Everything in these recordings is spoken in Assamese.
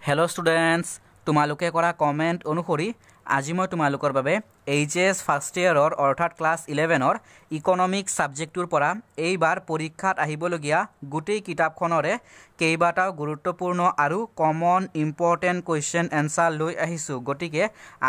হেল্ল' ষ্টুডেণ্টছ, তোমালোকে কৰা কমেণ্ট অনুসৰি আজি মই তোমালোকৰ বাবে এইচএছ ফাৰ্ষ্ট ইয়েৰৰ অৰ্থাৎ ক্লাছ 11ৰ ইকনমিক্স ছাবজেক্টটোৰ পৰা এইবাৰ পৰীক্ষাত আহিবলগীয়া গোটেই কিতাপখনৰে কেইবাটাও গুৰুত্বপূৰ্ণ আৰু কমন ইম্পৰ্টেণ্ট কুৱেশ্যন এনচাৰ লৈ আহিছোঁ। গতিকে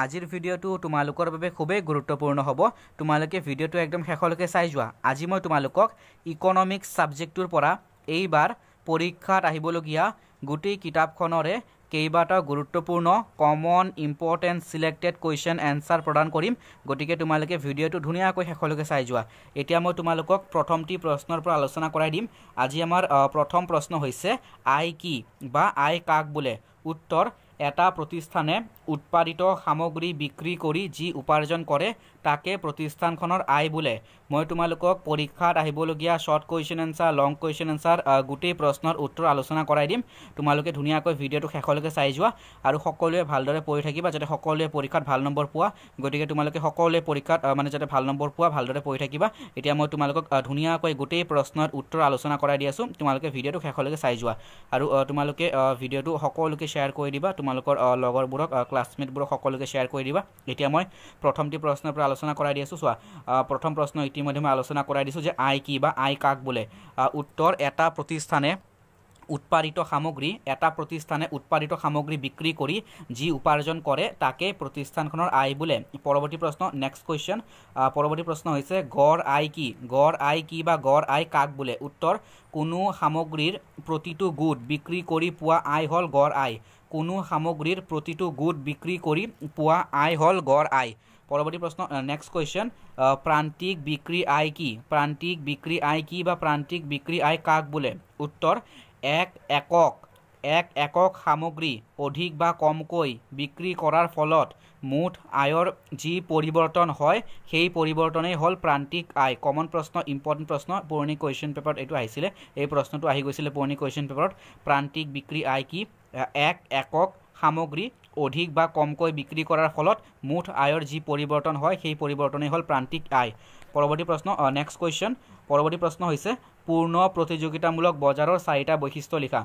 আজিৰ ভিডিঅ'টো তোমালোকৰ বাবে খুবেই গুৰুত্বপূৰ্ণ হ'ব। তোমালোকে ভিডিঅ'টো একদম শেষলৈকে চাই যোৱা। আজি মই তোমালোকক ইকনমিক্স ছাবজেক্টটোৰ পৰা এইবাৰ পৰীক্ষাত আহিবলগীয়া গোটেই কিতাপখনৰে কেইবাটাও গুৰুত্বপূৰ্ণ common important selected question answer প্ৰদান কৰিম। গতিকে তোমালোকে ভিডিঅ'টো ধুনীয়াকৈ শেষলৈকে চাই যোৱা। এতিয়া মই তোমালোকক প্ৰথমটি প্ৰশ্নৰ পৰা আলোচনা কৰাই দিম। আজি আমাৰ প্ৰথম প্ৰশ্ন হৈছে আয় কি বা আয় কাক বোলে। উত্তৰ: এটা প্ৰতিষ্ঠানে উৎপাদিত সামগ্ৰী বিক্ৰী কৰি যি উপাৰ্জন কৰে তাকে প্ৰতিষ্ঠানখনৰ আয় বোলে। মই তোমালোকক পৰীক্ষাত আহিবলগীয়া শ্বৰ্ট কুৱেশ্যন এনচাৰ, লং কুৱেশ্যন এনচাৰ গোটেই প্ৰশ্নৰ উত্তৰ আলোচনা কৰাই দিম। তোমালোকে ধুনীয়াকৈ ভিডিঅ'টো শেষলৈকে চাই যোৱা আৰু সকলোৱে ভালদৰে পঢ়ি থাকিবা যাতে সকলোৱে পৰীক্ষাত ভাল নম্বৰ পোৱা। গতিকে তোমালোকে সকলোৱে পৰীক্ষাত যাতে ভাল নম্বৰ পোৱা, ভালদৰে পঢ়ি থাকিবা। এতিয়া মই তোমালোকক ধুনীয়াকৈ গোটেই প্ৰশ্নৰ উত্তৰ আলোচনা কৰাই দি আছোঁ। তোমালোকে ভিডিঅ'টো শেষলৈকে চাই যোৱা আৰু তোমালোকে ভিডিঅ'টো সকলোকে শ্বেয়াৰ কৰি দিবা, তোমালোকৰ লগৰবোৰক, ক্লাছমেটবোৰক সকলোকে শ্বেয়াৰ কৰি দিবা। এতিয়া মই প্ৰথমটি প্ৰশ্নৰ পৰা আলোচনা কৰাই দি আছোঁ। চোৱা, প্ৰথম প্ৰশ্ন ইতিমধ্যে মই আলোচনা কৰাই দিছোঁ যে আয় কি বা আয় কাক বোলে। উত্তৰ: এটা প্ৰতিষ্ঠানে উৎপাদিত সামগ্ৰী বিক্ৰী কৰি যি উপাৰ্জন কৰে তাকে প্ৰতিষ্ঠানখনৰ আয় বোলে। পৰৱৰ্তী প্ৰশ্ন, নেক্সট কুৱেশ্যন। পৰৱৰ্তী প্ৰশ্ন হৈছে গড় আয় কি? গড় আয় কি বা গড় আয় কাক বোলে? উত্তৰ: কোনো সামগ্ৰীৰ প্ৰতিটো গোট বিক্ৰী কৰি পোৱা আয় হ'ল গড় আয়। কোনো সামগ্ৰীৰ প্ৰতিটো গোট বিক্ৰী কৰি পোৱা আয় হ'ল গড় আয়। পৰৱৰ্তী প্ৰশ্ন, নেক্সট কুৱেশ্যন। প্ৰান্তিক বিক্ৰী আয় কি? প্ৰান্তিক বিক্ৰী আয় কি বা প্ৰান্তিক বিক্ৰী আয় কাক বোলে? উত্তৰ: এক একক সামগ্ৰী অধিক বা কমকৈ বিক্ৰী কৰাৰ ফলত মুঠ আয়ৰ যি পৰিৱৰ্তন হয় সেই পৰিৱৰ্তনেই হ'ল প্ৰান্তিক আয়। কমন প্ৰশ্ন, ইম্পৰ্টেণ্ট প্ৰশ্ন, পুৰণি কুৱেশ্যন পেপাৰত এইটো আহিছিলে, এই প্ৰশ্নটো আহি গৈছিলে পুৰণি কুৱেশ্যন পেপাৰত। প্ৰান্তিক বিক্ৰী আয় কি? এক একক সামগ্ৰী অধিক বা কমকৈ বিক্ৰী কৰাৰ ফলত মুঠ আয়ৰ যি পৰিৱৰ্তন হয় সেই পৰিৱৰ্তনেই হ'ল প্ৰান্তিক আয়। পৰৱৰ্তী প্ৰশ্ন, নেক্সট কুৱেশ্যন। পৰৱৰ্তী প্ৰশ্ন হৈছে পূৰ্ণ প্ৰতিযোগিতামূলক বজাৰৰ 4টা বৈশিষ্ট্য লিখা।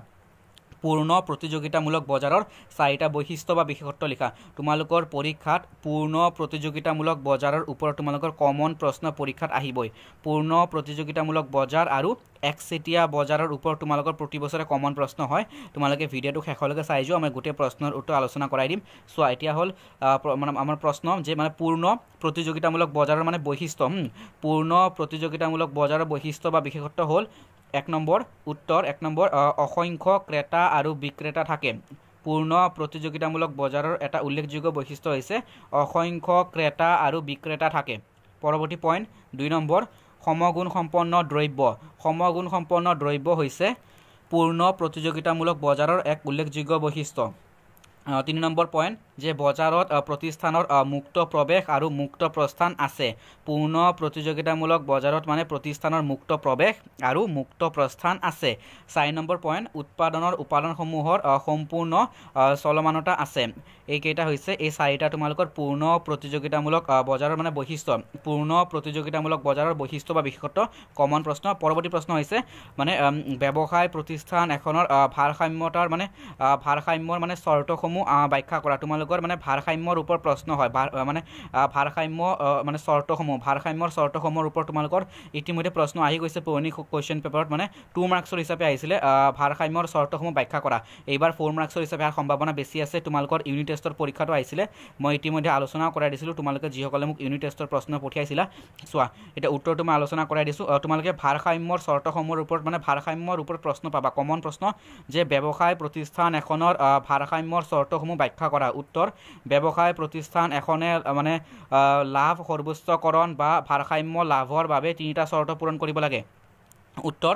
পূৰ্ণ প্ৰতিযোগিতামূলক বজাৰৰ 4টা বৈশিষ্ট্য বা বিশেষত্ব লিখা। তোমালোকৰ পৰীক্ষাত পূৰ্ণ প্ৰতিযোগিতামূলক বজাৰৰ ওপৰত তোমালোকৰ কমন প্ৰশ্ন পৰীক্ষাত আহিবই। পূৰ্ণ প্ৰতিযোগিতামূলক বজাৰ আৰু একচেটিয়া বজাৰৰ ওপৰত তোমালোকৰ প্ৰতি বছৰে কমন প্ৰশ্ন হয়। তোমালোকে ভিডিঅ'টো শেষলৈকে চাই যোৱা, মই গোটেই প্ৰশ্নৰ উত্তৰ আলোচনা কৰাই দিম। চোৱা, এতিয়া হ'ল আমাৰ প্ৰশ্ন যে পূৰ্ণ প্ৰতিযোগিতামূলক বজাৰৰ বৈশিষ্ট্য। পূৰ্ণ প্ৰতিযোগিতামূলক বজাৰৰ বৈশিষ্ট্য বা বিশেষত্ব হ'ল 1 নম্বৰ উত্তৰ, 1 নম্বৰ অসংখ্য ক্ৰেতা আৰু বিক্ৰেতা থাকে। পূৰ্ণ প্ৰতিযোগিতামূলক বজাৰৰ এটা উল্লেখযোগ্য বৈশিষ্ট্য হৈছে অসংখ্য ক্ৰেতা আৰু বিক্ৰেতা থাকে। পৰৱৰ্তী পইণ্ট, 2 নম্বৰ সমগুণসম্পন্ন দ্ৰব্য। সমগুণসম্পন্ন দ্ৰব্য হৈছে পূৰ্ণ প্ৰতিযোগিতামূলক বজাৰৰ এক উল্লেখযোগ্য বৈশিষ্ট্য। 3 নম্বৰ পইণ্ট যে বজাৰত প্ৰতিষ্ঠানৰ মুক্ত প্ৰৱেশ আৰু মুক্ত প্ৰস্থান আছে। পূৰ্ণ প্ৰতিযোগিতামূলক বজাৰত প্ৰতিষ্ঠানৰ মুক্ত প্ৰৱেশ আৰু মুক্ত প্ৰস্থান আছে। 4 নম্বৰ পইণ্ট, উৎপাদনৰ উপাদানসমূহৰ সম্পূৰ্ণ চলমানতা আছে। এইকেইটা হৈছে এই 4টা তোমালোকৰ পূৰ্ণ প্ৰতিযোগিতামূলক বজাৰৰ বৈশিষ্ট্য। পূৰ্ণ প্ৰতিযোগিতামূলক বজাৰৰ বৈশিষ্ট্য বা বিশেষত্ব কমন প্ৰশ্ন। পৰৱৰ্তী প্ৰশ্ন হৈছে ব্যৱসায় প্ৰতিষ্ঠান এখনৰ ভাৰসাম্যতাৰ ভাৰসাম্যৰ চৰ্তসমূহ ব্যাখ্যা কৰা। তোমালোকৰ ভাৰসাম্যৰ ওপৰত প্ৰশ্ন হয়। ভাৰসাম্য ভাৰসাম্যৰ চৰ্তসমূহৰ ওপৰত তোমালোকৰ ইতিমধ্যে প্ৰশ্ন আহি গৈছে পুৰণি কুৱেশ্যন পেপাৰত 2 মাৰ্কছৰ হিচাপে আহিছিলে। ভাৰসাম্যৰ চৰ্তসমূহ ব্যাখ্যা কৰা। এইবাৰ 4 মাৰ্কছৰ হিচাপে অহাৰ সম্ভাৱনা বেছি আছে। তোমালোকৰ ইউনিট টেষ্টৰ পৰীক্ষাটো আহিছিলে, মই ইতিমধ্যে আলোচনাও কৰাই দিছিলোঁ। তোমালোকে যিসকলে মোক ইউনিট টেষ্টৰ প্ৰশ্ন পঠিয়াইছিলা, চোৱা এতিয়া উত্তৰটো মই আলোচনা কৰাই দিছোঁ। তোমালোকে ভাৰসাম্যৰ চৰ্তসমূহৰ ওপৰত ভাৰসাম্যৰ ওপৰত প্ৰশ্ন পাবা। কমন প্ৰশ্ন যে ব্যৱসায় প্ৰতিষ্ঠান এখনৰ ভাৰসাম্যৰ চৰ্তসমূহ ব্যাখ্যা কৰা। উত্তৰ: ব্যৱসায় প্ৰতিষ্ঠান এখনে লাভ সৰ্বোচ্চকৰণ বা ভাৰসাম্য লাভৰ বাবে 3টা চৰ্ত পূৰণ কৰিব লাগে। উত্তৰ: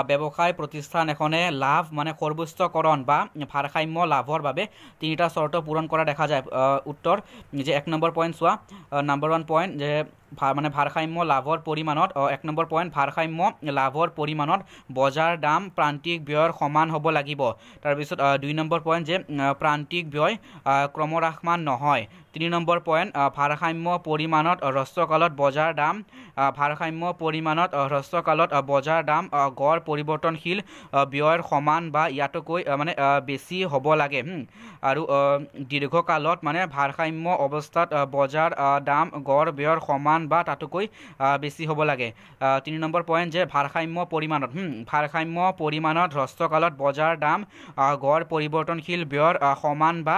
ব্যৱসায় প্ৰতিষ্ঠান এখনে লাভ সৰ্বোচ্চকৰণ বা ভাৰসাম্য লাভৰ বাবে 3টা চৰ্ত পূৰণ কৰা দেখা যায়। উত্তৰ যে 1 নম্বৰ পইণ্ট চোৱা, নম্বৰ 1 পইণ্ট যে মানে ভাৰসাম্য লাভৰ পৰিমাণত 1 নম্বৰ পইণ্ট ভাৰসাম্য লাভৰ পৰিমাণত বজাৰ দাম প্ৰান্তিক ব্যয়ৰ সমান হ'ব লাগিব। তাৰপিছত 2 নম্বৰ পইণ্ট যে প্ৰান্তিক ব্যয় ক্ৰমহ্ৰাসমান নহয়। 3 নম্বৰ পইণ্ট ভাৰসাম্য পৰিমাণত হ্ৰস্বকালত বজাৰ দাম ভাৰসাম্য পৰিমাণত হ্ৰস্বকালত বজাৰ দাম গড় পৰিৱৰ্তনশীল ব্যয়ৰ সমান বা ইয়াতকৈ মানে বেছি হ'ব লাগে। আৰু দীৰ্ঘকালত মানে ভাৰসাম্য অৱস্থাত বজাৰ দাম গড় ব্যয়ৰ সমান বা তাতকৈ বেছি হ'ব লাগে। 3 নম্বৰ পইণ্ট যে ভাৰসাম্য পৰিমাণত হ্ৰস্বকালত বজাৰ দাম গড় পৰিৱৰ্তনশীল ব্যয়ৰ সমান বা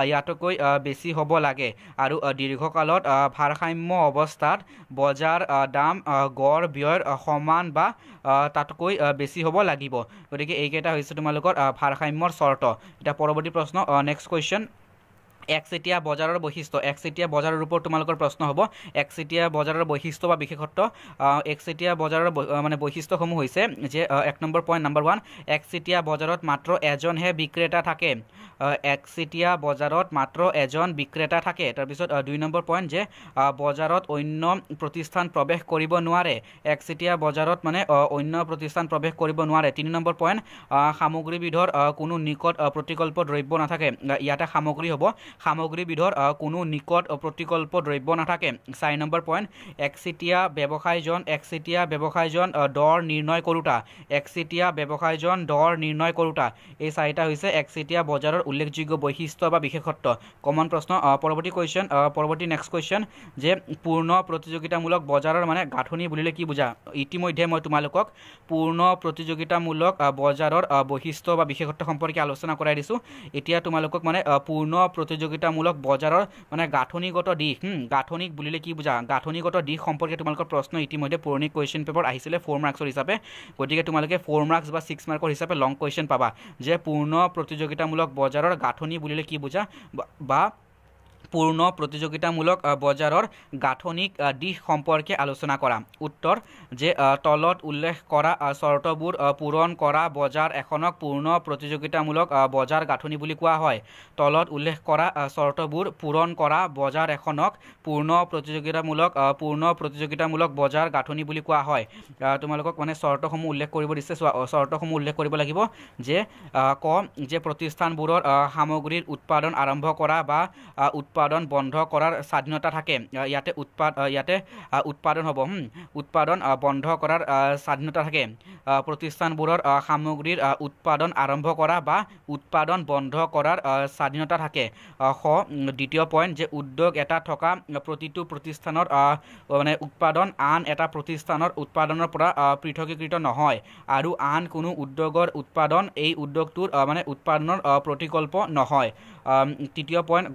ইয়াতকৈ বেছি হ'ব লাগে। আৰু দীৰ্ঘকালত ভাৰসাম্য অৱস্থাত বজাৰ দাম গড় ব্যয়ৰ সমান বা তাতকৈ বেছি হ'ব লাগিব। গতিকে এইকেইটা হৈছে তোমালোকৰ ভাৰসাম্যৰ চৰ্ত। এতিয়া পৰৱৰ্তী প্ৰশ্ন নেক্সট কুৱেশ্যন একচেটিয়া বজাৰৰ বৈশিষ্ট্য। একচেটিয়া বজাৰৰ ওপৰত তোমালোকৰ প্ৰশ্ন হ'ব। একচেটিয়া বজাৰৰ বৈশিষ্ট্য বা বিশেষত্ব। একচেটিয়া বজাৰৰ মানে বৈশিষ্ট্যসমূহ হৈছে যে 1 নম্বৰ পইণ্ট নম্বৰ 1 একচেটিয়া বজাৰত মাত্ৰ এজনহে বিক্ৰেতা থাকে। একচেটিয়া বজাৰত মাত্ৰ এজন বিক্ৰেতা থাকে। তাৰপিছত 2 নম্বৰ পইণ্ট যে বজাৰত অন্য প্ৰতিষ্ঠান প্ৰৱেশ কৰিব নোৱাৰে। একচেটিয়া বজাৰত মানে অন্য প্ৰতিষ্ঠান প্ৰৱেশ কৰিব নোৱাৰে। 3 নম্বৰ পইণ্ট সামগ্ৰীবিধৰ কোনো নিকট প্ৰতিকল্প দ্ৰব্য নাথাকে। ইয়াতে সামগ্ৰী হ'ব। সামগ্ৰীবিধৰ কোনো নিকট প্ৰতিকল্প দ্ৰব্য নাথাকে। 4 নম্বৰ পইণ্ট একচেটিয়া ব্যৱসায়ীজন দৰ নিৰ্ণয় কৰোঁতা। একচেটিয়া ব্যৱসায়ীজন দৰ নিৰ্ণয় কৰোঁতা। এই 4টা হৈছে একচেটিয়া বজাৰৰ উল্লেখযোগ্য বৈশিষ্ট্য বা বিশেষত্ব। কমন প্ৰশ্ন। পৰৱৰ্তী কুৱেশ্যন পৰৱৰ্তী নেক্সট কুৱেশ্যন যে পূৰ্ণ প্ৰতিযোগিতামূলক বজাৰৰ মানে গাঁথনি বুলিলে কি বুজা? ইতিমধ্যে মই তোমালোকক পূৰ্ণ প্ৰতিযোগিতামূলক বজাৰৰ বৈশিষ্ট্য বা বিশেষত্ব সম্পৰ্কে আলোচনা কৰাই দিছোঁ। এতিয়া তোমালোকক মানে পূৰ্ণ প্ৰতিযোগিতামূলক বজাৰৰ মানে গাঁথনিগত দিশ গাঁথনিক বুলিলে কি বুজা? গাঁথনিগত দিশ সম্পৰ্কে তোমালোকৰ প্ৰশ্ন ইতিমধ্যে পুৰণি কুৱেশ্যন পেপাৰ আহিছিলে 4 মাৰ্কছৰ হিচাপে। গতিকে তোমালোকে 4 মাৰ্কছ বা 6 মাৰ্কৰ হিচাপে লং কুৱেশ্যন পাবা যে পূৰ্ণ প্ৰতিযোগিতামূলক বজাৰৰ গাঁথনি বুলিলে কি বুজা বা পূৰ্ণ প্ৰতিযোগিতামূলক বজাৰৰ গাঁথনিক দিশ সম্পৰ্কে আলোচনা কৰা। উত্তৰ যে তলত উল্লেখ কৰা চৰ্তবোৰ পূৰণ কৰা বজাৰ এখনক পূৰ্ণ প্ৰতিযোগিতামূলক বজাৰ গাঁথনি বুলি কোৱা হয়। তলত উল্লেখ কৰা চৰ্তবোৰ পূৰণ কৰা বজাৰ এখনক পূৰ্ণ প্ৰতিযোগিতামূলক বজাৰ গাঁথনি বুলি কোৱা হয়। তোমালোকক মানে চৰ্তসমূহ উল্লেখ কৰিব দিছে। চৰ্তসমূহ উল্লেখ কৰিব লাগিব যে যে প্ৰতিষ্ঠানবোৰৰ সামগ্ৰীৰ উৎপাদন আৰম্ভ কৰা বা উৎপাদন বন্ধ কৰাৰ স্বাধীনতা থাকে। ইয়াতে উৎপাদন হ'ব। উৎপাদন বন্ধ কৰাৰ স্বাধীনতা থাকে। প্ৰতিষ্ঠানবোৰৰ সামগ্ৰীৰ উৎপাদন আৰম্ভ কৰা বা উৎপাদন বন্ধ কৰাৰ স্বাধীনতা থাকে। দ্বিতীয় পইণ্ট যে উদ্যোগ এটা থকা প্ৰতিটো প্ৰতিষ্ঠানৰ মানে উৎপাদন আন এটা প্ৰতিষ্ঠানৰ উৎপাদনৰ পৰা পৃথকীকৃত নহয় আৰু আন কোনো উদ্যোগৰ উৎপাদন এই উদ্যোগটোৰ মানে উৎপাদনৰ প্ৰতিকল্প নহয়। তৃতীয় পইণ্ট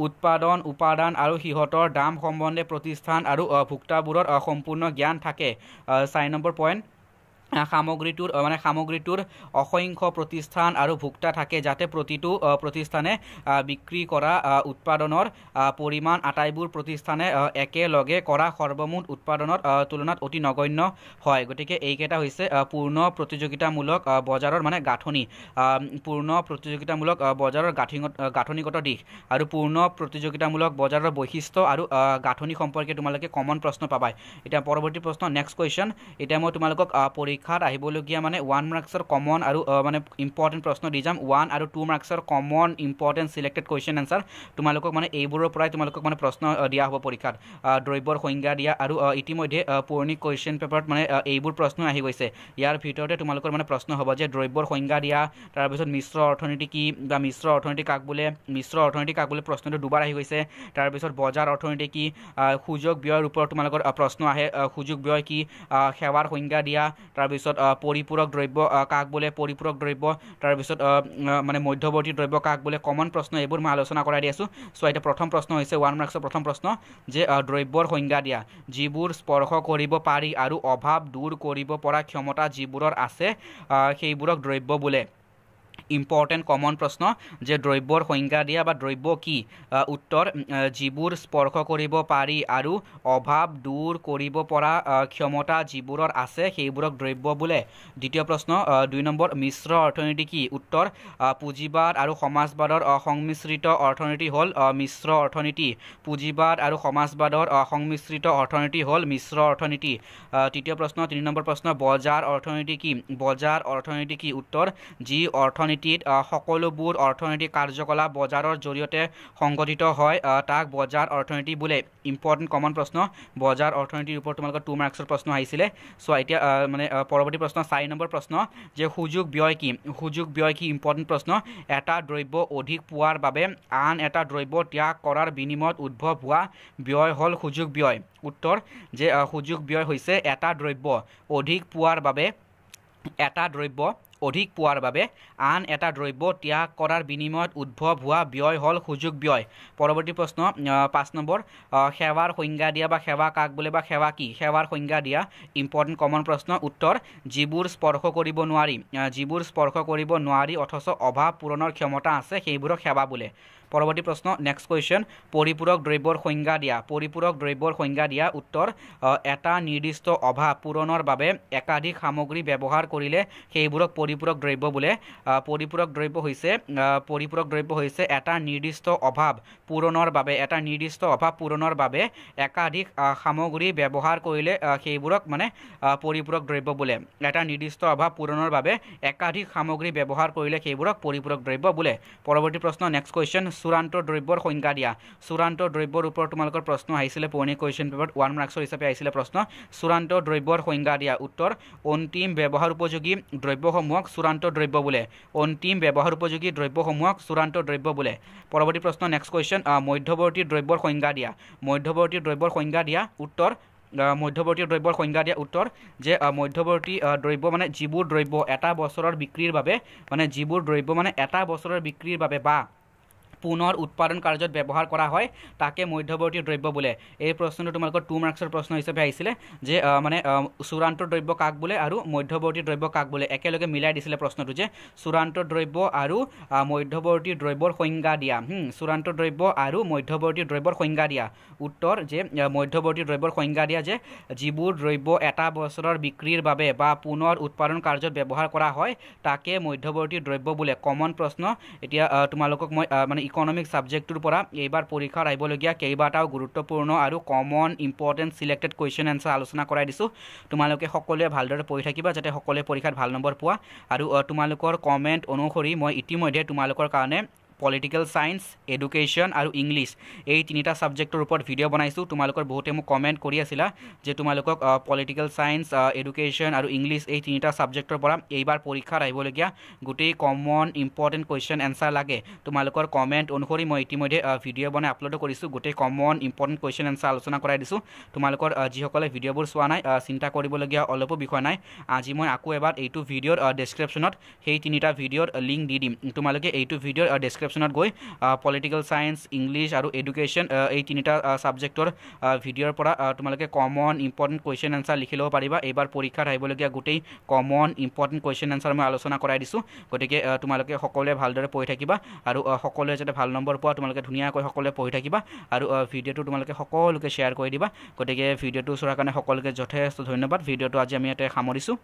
উৎপাদন উপাদান আৰু সিহঁতৰ দাম সম্বন্ধে প্ৰতিষ্ঠান আৰু ভোক্তাবোৰৰ সম্পূৰ্ণ জ্ঞান থাকে। 4 নম্বৰ পইণ্ট সামগ্ৰীটোৰ অসংখ্য প্ৰতিষ্ঠান আৰু ভোক্তা থাকে যাতে প্ৰতিটো প্ৰতিষ্ঠানে বিক্ৰী কৰা উৎপাদনৰ পৰিমাণ আটাইবোৰ প্ৰতিষ্ঠানে একেলগে কৰা সৰ্বমুঠ উৎপাদনৰ তুলনাত অতি নগণ্য হয়। গতিকে এইকেইটা হৈছে পূৰ্ণ প্ৰতিযোগিতামূলক বজাৰৰ মানে গাঁথনি। পূৰ্ণ প্ৰতিযোগিতামূলক বজাৰৰ গাঁথনিগত দিশ আৰু পূৰ্ণ প্ৰতিযোগিতামূলক বজাৰৰ বৈশিষ্ট্য আৰু গাঁথনি সম্পৰ্কে তোমালোকে কমন প্ৰশ্ন পাবা। এতিয়া পৰৱৰ্তী প্ৰশ্ন নেক্সট কুৱেশ্যন। এতিয়া মই তোমালোকক পৰীক্ষাত আহিবলগীয়া মানে 1 মাৰ্কছৰ কমন আৰু মানে ইম্পৰ্টেণ্ট প্ৰশ্ন দি যাম। 1 আৰু 2 মাৰ্কছৰ common important selected question answer তোমালোকক মানে এইবোৰৰ পৰাই তোমালোকক মানে প্ৰশ্ন দিয়া হ'ব পৰীক্ষাত। দ্ৰব্যৰ সংজ্ঞা দিয়া আৰু ইতিমধ্যে পুৰণি কুৱেশ্যন পেপাৰত মানে এইবোৰ প্ৰশ্ন আহি গৈছে। ইয়াৰ ভিতৰতে তোমালোকৰ মানে প্ৰশ্ন হ'ব যে দ্ৰব্যৰ সংজ্ঞা দিয়া, তাৰপিছত মিশ্ৰ অৰ্থনীতি কি বা মিশ্ৰ অৰ্থনীতি কাক বোলে, মিশ্ৰ অৰ্থনীতি কাক বোলে প্ৰশ্নটো দুবাৰ আহি গৈছে। তাৰপিছত বজাৰ অৰ্থনীতি কি, সুযোগ ব্যয়ৰ ওপৰত তোমালোকৰ প্ৰশ্ন আহে, সুযোগ ব্যয় কি, সেৱাৰ সংজ্ঞা দিয়া, তাৰপিছত পৰিপূৰক দ্ৰব্য কাক বোলে, পৰিপূৰক দ্ৰব্য, তাৰপিছত মানে মধ্যৱৰ্তী দ্ৰব্য কাক বোলে। কমন প্ৰশ্ন এইবোৰ মই আলোচনা কৰাই দি আছোঁ। চ' এতিয়া প্ৰথম প্ৰশ্ন হৈছে 1 মাৰ্কছৰ প্ৰথম প্ৰশ্ন যে দ্ৰব্যৰ সংজ্ঞা দিয়া। যিবোৰ স্পৰ্শ কৰিব পাৰি আৰু অভাৱ দূৰ কৰিব পৰা ক্ষমতা যিবোৰৰ আছে সেইবোৰক দ্ৰব্য বোলে। ইম্পৰ্টেণ্ট কমন প্ৰশ্ন যে দ্ৰব্যৰ সংজ্ঞা দিয়া বা দ্ৰব্য কি উত্তৰ যিবোৰ স্পৰ্শ কৰিব পাৰি আৰু অভাৱ দূৰ কৰিব পৰা ক্ষমতা যিবোৰৰ আছে সেইবোৰক দ্ৰব্য বোলে দ্বিতীয় প্ৰশ্ন 2 নম্বৰ মিশ্ৰ অৰ্থনীতি কি উত্তৰ পুঁজিবাদ আৰু সমাজবাদৰ সংমিশ্ৰিত অৰ্থনীতি হ'ল মিশ্ৰ অৰ্থনীতি পুঁজিবাদ আৰু সমাজবাদৰ সংমিশ্ৰিত অৰ্থনীতি হ'ল মিশ্ৰ অৰ্থনীতি তৃতীয় প্ৰশ্ন 3 নম্বৰ প্ৰশ্ন বজাৰ অৰ্থনীতি কি বজাৰ অৰ্থনীতি কি উত্তৰ যি অৰ্থনীতিত সকলোবোৰ অৰ্থনৈতিক কাৰ্যকলাপ বজাৰৰ জৰিয়তে সংগঠিত হয় তাক বজাৰ অৰ্থনীতি বোলে ইম্পৰ্টেণ্ট কমন প্ৰশ্ন বজাৰ অৰ্থনীতিৰ ওপৰত তোমালোকৰ 2 মাৰ্কছৰ প্ৰশ্ন আহিছিলে সো এতিয়া মানে পৰৱৰ্তী প্ৰশ্ন 4 নম্বৰ প্ৰশ্ন যে সুযোগ ব্যয় কি ইম্পৰ্টেণ্ট প্ৰশ্ন এটা দ্ৰব্য অধিক পোৱাৰ বাবে আন এটা দ্ৰব্য ত্যাগ কৰাৰ বিনিময়ত উদ্ভৱ হোৱা ব্যয় হ'ল সুযোগ ব্যয় উত্তৰ যে সুযোগ ব্যয় হৈছে এটা দ্ৰব্য অধিক পোৱাৰ বাবে আন এটা দ্ৰব্য ত্যাগ কৰাৰ বিনিময়ত উদ্ভৱ হোৱা ব্যয় হ'ল সুযোগ ব্যয় পৰৱৰ্তী প্ৰশ্ন 5 নম্বৰ সেৱাৰ সংজ্ঞা দিয়া বা সেৱা কাক বোলে বা সেৱা কি সেৱাৰ সংজ্ঞা দিয়া ইম্পৰ্টেণ্ট কমন প্ৰশ্ন উত্তৰ যিবোৰ স্পৰ্শ কৰিব নোৱাৰি অথচ অভাৱ পূৰণৰ ক্ষমতা আছে সেইবোৰক সেৱা বোলে পৰৱৰ্তী প্ৰশ্ন নেক্সট কুৱেশ্যন পৰিপূৰক দ্ৰব্যৰ সংজ্ঞা দিয়া উত্তৰ এটা নিৰ্দিষ্ট অভাৱ পূৰণৰ বাবে একাধিক সামগ্ৰী ব্যৱহাৰ কৰিলে সেইবোৰক পৰিপূৰক দ্ৰব্য বোলে পৰিপূৰক দ্ৰব্য হৈছে এটা নিৰ্দিষ্ট অভাৱ পূৰণৰ বাবে একাধিক সামগ্ৰী ব্যৱহাৰ কৰিলে সেইবোৰক মানে পৰিপূৰক দ্ৰব্য বোলে এটা নিৰ্দিষ্ট অভাৱ পূৰণৰ বাবে একাধিক সামগ্ৰী ব্যৱহাৰ কৰিলে সেইবোৰক পৰিপূৰক দ্ৰব্য বোলে পৰৱৰ্তী প্ৰশ্ন নেক্সট কুৱেশ্যন চূড়ান্ত দ্ৰব্যৰ সংজ্ঞা দিয়া চূড়ান্ত দ্ৰব্যৰ ওপৰত তোমালোকৰ প্ৰশ্ন আহিছিলে পুৰণি কুৱেশ্যন পেপাৰত 1 মাৰ্কছৰ হিচাপে আহিছিলে প্ৰশ্ন চূড়ান্ত দ্ৰব্যৰ সংজ্ঞা দিয়া উত্তৰ অন্তিম ব্যৱহাৰ উপযোগী দ্ৰব্যসমূহক চূড়ান্ত দ্ৰব্য বোলে পৰৱৰ্তী প্ৰশ্ন নেক্সট কুৱেশ্যন মধ্যৱৰ্তী দ্ৰব্যৰ সংজ্ঞা দিয়া উত্তৰ মধ্যৱৰ্তী দ্ৰব্যৰ সংজ্ঞা দিয়া উত্তৰ যে মধ্যৱৰ্তী দ্ৰব্য মানে যিবোৰ দ্ৰব্য এটা বছৰৰ বিক্ৰীৰ বাবে বা পুনৰ উৎপাদন কাৰ্যত ব্যৱহাৰ কৰা হয় তাকে মধ্যৱৰ্তী দ্ৰব্য বোলে এই প্ৰশ্নটো তোমালোকৰ 2 মাৰ্কছৰ প্ৰশ্ন হিচাপে আহিছিলে যে মানে চূড়ান্ত দ্ৰব্য কাক বোলে আৰু মধ্যৱৰ্তী দ্ৰব্য কাক বোলে একেলগে মিলাই দিছিলে প্ৰশ্নটো যে চূড়ান্ত দ্ৰব্য আৰু মধ্যৱৰ্তী দ্ৰব্যৰ সংজ্ঞা দিয়া চূড়ান্ত দ্ৰব্য আৰু মধ্যৱৰ্তী দ্ৰব্যৰ সংজ্ঞা দিয়া উত্তৰ যে মধ্যৱৰ্তী দ্ৰব্যৰ সংজ্ঞা দিয়া যে যিবোৰ দ্ৰব্য এটা বছৰৰ বিক্ৰীৰ বাবে বা পুনৰ উৎপাদন কাৰ্যত ব্যৱহাৰ কৰা হয় তাকে মধ্যৱৰ্তী দ্ৰব্য বোলে কমন প্ৰশ্ন এতিয়া তোমালোকক মই মানে ইকনমিক সাবজেক্টৰ পৰা এইবাৰ পৰীক্ষাৰ আহিবলগীয়া কেইবাটাও গুৰুত্বপূৰ্ণ আৰু common important selected question answer আলোচনা কৰাই দিছোঁ তোমালোকে সকলোৱে ভালদৰে পঢ়ি থাকিবা যাতে সকলোৱে পৰীক্ষাত ভাল নম্বৰ পোৱা আৰু তোমালোকৰ কমেণ্ট অনুসৰি মই ইতিমধ্যে তোমালোকৰ কাৰণে পলিটিকেল সায়েন্স এডুকেশ্যন আৰু ইংলিছ এই তিনিটা সাবজেক্টৰ ওপৰত ভিডিঅ' বনাইছোঁ তোমালোকৰ বহুতে মোক কমেণ্ট কৰি আছিলা যে তোমালোকক পলিটিকেল সায়েন্স এডুকেশ্যন আৰু ইংলিছ এই তিনিটা সাবজেক্টৰ পৰা এইবাৰ পৰীক্ষাত আহিবলগীয়া গোটেই কমন ইম্পৰ্টেণ্ট কুৱেশ্যন এনসাৰ লাগে তোমালোকৰ কমেণ্ট অনুসৰি মই ইতিমধ্যে ভিডিঅ' বনাই আপলোড কৰিছোঁ গোটেই কমন ইম্পৰ্টেণ্ট কুৱেশ্যন এনসাৰ আলোচনা কৰাই দিছোঁ তোমালোকৰ যিসকলে ভিডিঅ'বোৰ চোৱা নাই চিন্তা কৰিবলগীয়া অলপো বিষয় নাই আজি মই আকৌ এবাৰ এইটো ভিডিঅ'ৰ ডেছক্ৰিপশ্যনত সেই তিনিটা ভিডিঅ'ৰ লিংক দি দিম তোমালোকে এইটো ভিডিঅ'ৰ ডেছক্ৰিপশ্যনত গৈ পলিটিকেল সায়েন্স ইংলিছ আৰু এডুকেশ্যন এই তিনিটা সাবজেক্টৰ ভিডিঅ'ৰ পৰা তোমালোকে কমন ইম্পৰ্টেণ্ট কুৱেশ্যন এনসাৰ লিখি ল'ব পাৰিবা এইবাৰ পৰীক্ষাত আহিবলগীয়া গোটেই কমন ইম্পৰ্টেণ্ট কুৱেশ্যন এনসাৰ মই আলোচনা কৰাই দিছোঁ গতিকে তোমালোকে সকলোৱে ভালদৰে পঢ়ি থাকিবা আৰু সকলোৱে যাতে ভাল নম্বৰ পোৱা তোমালোকে ধুনীয়াকৈ সকলোৱে পঢ়ি থাকিবা আৰু ভিডিঅ'টো তোমালোকে সকলোকে শ্বেয়াৰ কৰি দিবা গতিকে ভিডিঅ'টো চোৱাৰ কাৰণে সকলোকে যথেষ্ট ধন্যবাদ ভিডিঅ'টো আজি আমি ইয়াতে সামৰিছোঁ